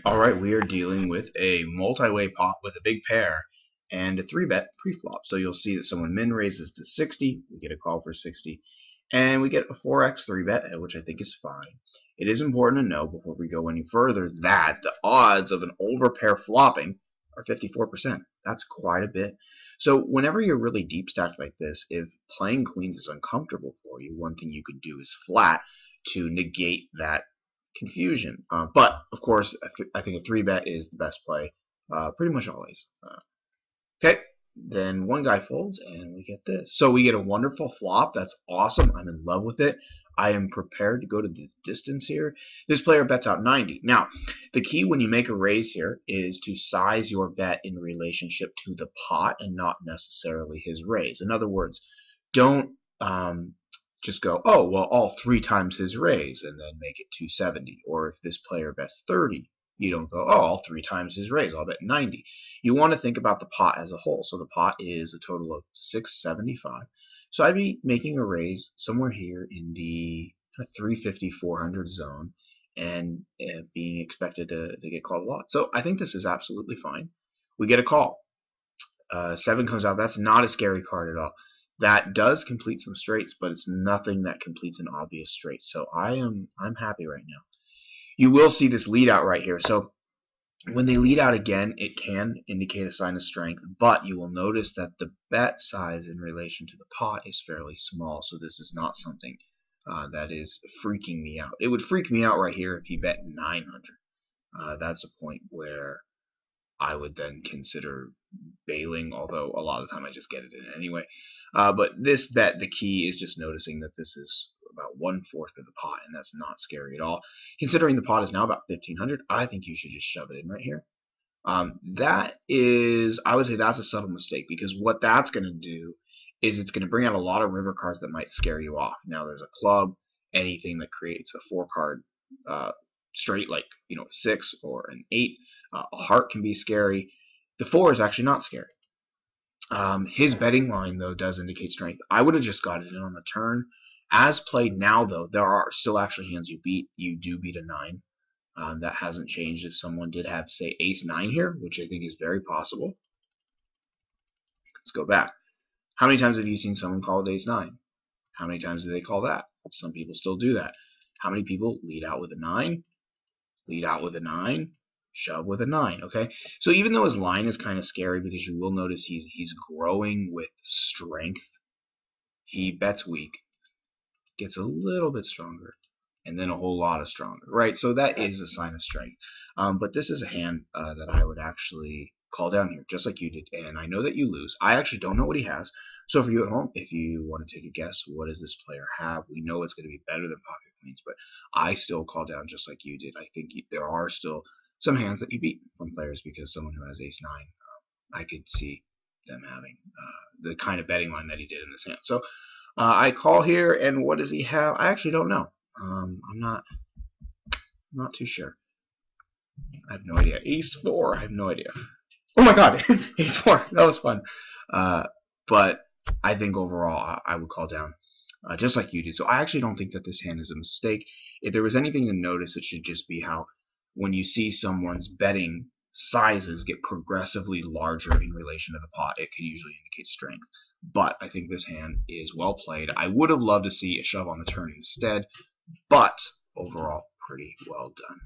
Alright, we are dealing with a multi-way pot with a big pair and a 3-bet pre-flop. So you'll see that someone min raises to 60, we get a call for 60, and we get a 4x 3-bet, which I think is fine. It is important to know before we go any further that the odds of an overpair flopping are 54%. That's quite a bit. So whenever you're really deep stacked like this, if playing queens is uncomfortable for you, one thing you could do is flat to negate that confusion. But of course, I think a 3-bet is the best play, pretty much always. Okay, then one guy folds, and we get this. So we get a wonderful flop. That's awesome. I'm in love with it. I am prepared to go to the distance here. This player bets out 90. Now, the key when you make a raise here is to size your bet in relationship to the pot and not necessarily his raise. In other words, don't just go, oh, well, all 3 times his raise and then make it 270. Or if this player bets 30, you don't go, oh, all 3 times his raise, I'll bet 90. You want to think about the pot as a whole. So the pot is a total of 675. So I'd be making a raise somewhere here in the 350, 400 zone and being expected to get called a lot. So I think this is absolutely fine. We get a call. 7 comes out. That's not a scary card at all. That does complete some straights, but it's nothing that completes an obvious straight. So I'm happy right now. You will see this lead out right here. So when they lead out again, it can indicate a sign of strength, but you will notice that the bet size in relation to the pot is fairly small. So this is not something that is freaking me out. It would freak me out right here if he bet 900. That's a point where I would then consider bailing, although a lot of the time I just get it in anyway. But this bet, the key is just noticing that this is about 1/4 of the pot, and that's not scary at all. Considering the pot is now about 1500, I think you should just shove it in right here. That is, I would say that's a subtle mistake, because what that's going to do is it's going to bring out a lot of river cards that might scare you off. Now there's a club, anything that creates a 4-card straight, like a 6 or an 8. A heart can be scary. The 4 is actually not scary. His betting line, though, does indicate strength. I would have just got it in on the turn. As played now, though, there are still actually hands you beat. You do beat a 9. That hasn't changed if someone did have, say, ace-9 here, which I think is very possible. Let's go back. How many times have you seen someone call it ace-9? How many times do they call that? Some people still do that. How many people lead out with a 9? Lead out with a 9? Shove with a 9, okay? So even though his line is kind of scary, because you will notice he's growing with strength, he bets weak, gets a little bit stronger, and then a whole lot of stronger, right? So that is a sign of strength. But this is a hand that I would actually call down here, just like you did, and I know that you lose. I actually don't know what he has. So for you at home, if you want to take a guess, what does this player have? We know it's going to be better than pocket queens, but I still call down just like you did. I think there are still some hands that you beat from players, because someone who has ace-9, I could see them having the kind of betting line that he did in this hand. So I call here, and what does he have? I actually don't know. I'm not too sure. I have no idea. Ace-4, I have no idea. Oh my god, ace-4, that was fun. But I think overall I would call down just like you did. So I actually don't think that this hand is a mistake. If there was anything to notice, it should just be how when you see someone's betting sizes get progressively larger in relation to the pot, it can usually indicate strength. But I think this hand is well played. I would have loved to see a shove on the turn instead, but overall, pretty well done.